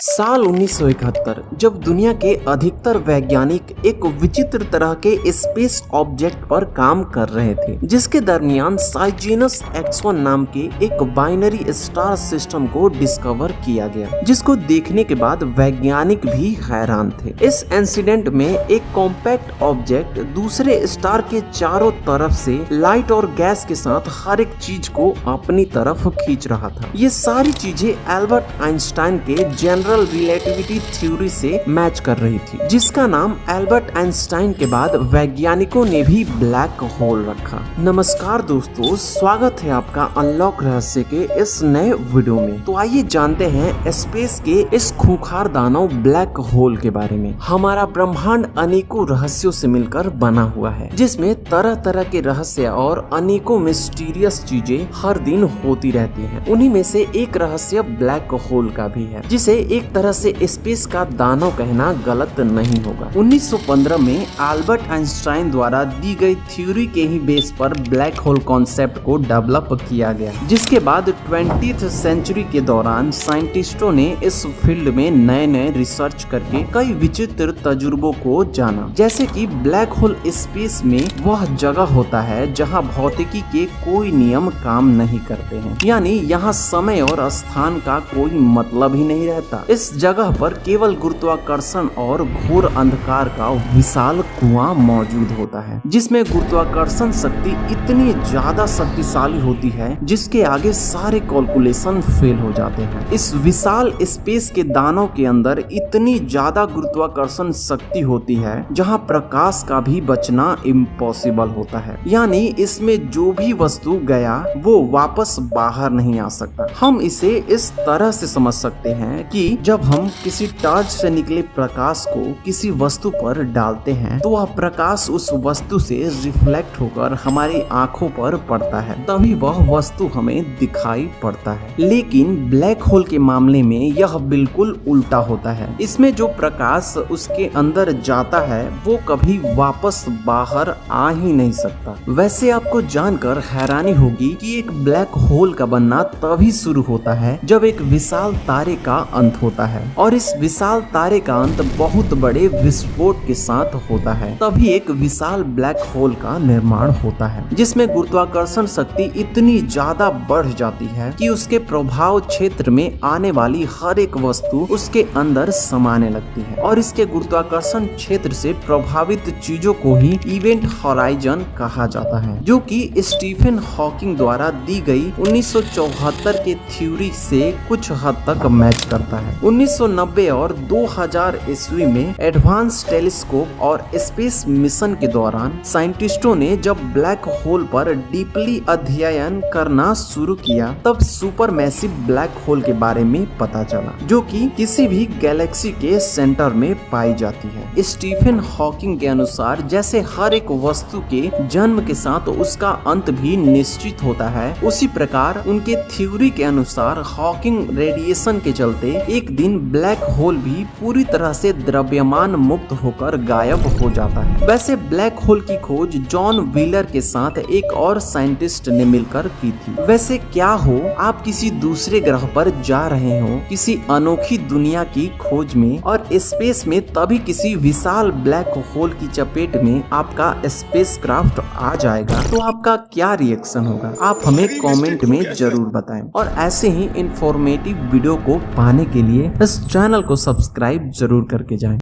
साल 1971 जब दुनिया के अधिकतर वैज्ञानिक एक विचित्र तरह के स्पेस ऑब्जेक्ट पर काम कर रहे थे, जिसके दरमियान साइजिनस X1 नाम के एक बाइनरी स्टार सिस्टम को डिस्कवर किया गया, जिसको देखने के बाद वैज्ञानिक भी हैरान थे। इस इंसिडेंट में एक कॉम्पैक्ट ऑब्जेक्ट दूसरे स्टार के चारों तरफ से लाइट और गैस के साथ हर एक चीज को अपनी तरफ खींच रहा था। ये सारी चीजें एल्बर्ट आइंस्टाइन के जनरल रिलेटिविटी थ्योरी से मैच कर रही थी, जिसका नाम एल्बर्ट आइंस्टाइन के बाद वैज्ञानिकों ने भी ब्लैक होल रखा। नमस्कार दोस्तों, स्वागत है आपका अनलॉक रहस्य के इस नए वीडियो में। तो आइए जानते हैं स्पेस के इस खूंखार दानव ब्लैक होल के बारे में। हमारा ब्रह्मांड अनेकों रहस्यों से मिलकर बना हुआ है, जिसमें तरह तरह के रहस्य और अनेकों मिस्टीरियस चीजें हर दिन होती रहती हैं। उन्हीं में से एक रहस्य ब्लैक होल का भी है, जिसे एक तरह से स्पेस का दानव कहना गलत नहीं होगा। 1915 में एल्बर्ट आइंस्टाइन द्वारा दी गई थ्योरी के ही बेस पर ब्लैक होल कॉन्सेप्ट को डेवलप किया गया, जिसके बाद 20th सेंचुरी के दौरान साइंटिस्टों ने इस फील्ड में नए नए रिसर्च करके कई विचित्र तजुर्बों को जाना। जैसे कि ब्लैक होल स्पेस में वह जगह होता है जहां भौतिकी के कोई नियम काम नहीं करते हैं, यानी यहाँ समय और स्थान का कोई मतलब ही नहीं रहता। इस जगह पर केवल गुरुत्वाकर्षण और घोर अंधकार का विशाल कुआं मौजूद होता है, जिसमें गुरुत्वाकर्षण शक्ति इतनी ज्यादा शक्तिशाली होती है जिसके आगे सारे कैलकुलेशन फेल हो जाते हैं। इस विशाल स्पेस के दानव के अंदर इतनी ज्यादा गुरुत्वाकर्षण शक्ति होती है जहां प्रकाश का भी बचना इम्पॉसिबल होता है, यानी इसमें जो भी वस्तु गया वो वापस बाहर नहीं आ सकता। हम इसे इस तरह से समझ सकते हैं कि जब हम किसी टॉर्च से निकले प्रकाश को किसी वस्तु पर डालते हैं तो वह प्रकाश उस वस्तु से रिफ्लेक्ट होकर हमारी आंखों पर पड़ता है, तभी वह वस्तु हमें दिखाई पड़ता है। लेकिन ब्लैक होल के मामले में यह बिल्कुल उल्टा होता है। इसमें जो प्रकाश उसके अंदर जाता है वो कभी वापस बाहर आ ही नहीं सकता। वैसे आपको जानकर हैरानी होगी कि एक ब्लैक होल का बनना तभी शुरू होता है जब एक विशाल तारे का अंत होता है, और इस विशाल तारे का अंत बहुत बड़े विस्फोट के साथ होता है। तभी एक विशाल ब्लैक होल का निर्माण होता है, जिसमें गुरुत्वाकर्षण शक्ति इतनी ज्यादा बढ़ जाती है कि उसके प्रभाव क्षेत्र में आने वाली हर एक वस्तु उसके अंदर समाने लगती है, और इसके गुरुत्वाकर्षण क्षेत्र से प्रभावित चीजों को ही इवेंट हॉराइजन कहा जाता है, जो कि स्टीफन हॉकिंग द्वारा दी गई 1974 के थ्योरी से कुछ हद तक मैच करता है। 1990 और 2000 ईस्वी में एडवांस टेलीस्कोप और स्पेस मिशन के दौरान साइंटिस्टों ने जब ब्लैक होल पर डीपली अध्ययन करना शुरू किया, तब सुपर मैसिव ब्लैक होल के बारे में पता चला, जो कि किसी भी गैलेक्सी के सेंटर में पाई जाती है। स्टीफन हॉकिंग के अनुसार जैसे हर एक वस्तु के जन्म के साथ उसका अंत भी निश्चित होता है, उसी प्रकार उनके थ्योरी के अनुसार हॉकिंग रेडिएशन के चलते एक दिन ब्लैक होल भी पूरी तरह से द्रव्यमान मुक्त होकर गायब हो जाता है। वैसे ब्लैक होल की खोज जॉन व्हीलर के साथ एक और साइंटिस्ट ने मिलकर की थी। वैसे क्या हो, आप किसी दूसरे ग्रह पर जा रहे हो किसी अनोखी दुनिया की खोज में, और स्पेस में तभी किसी विशाल ब्लैक होल की चपेट में आपका स्पेसक्राफ्ट आ जाएगा, तो आपका क्या रिएक्शन होगा? आप हमें कमेंट में जरूर बताएं। और ऐसे ही इंफॉर्मेटिव वीडियो को पाने के लिए इस चैनल को सब्सक्राइब जरूर करके जाएं।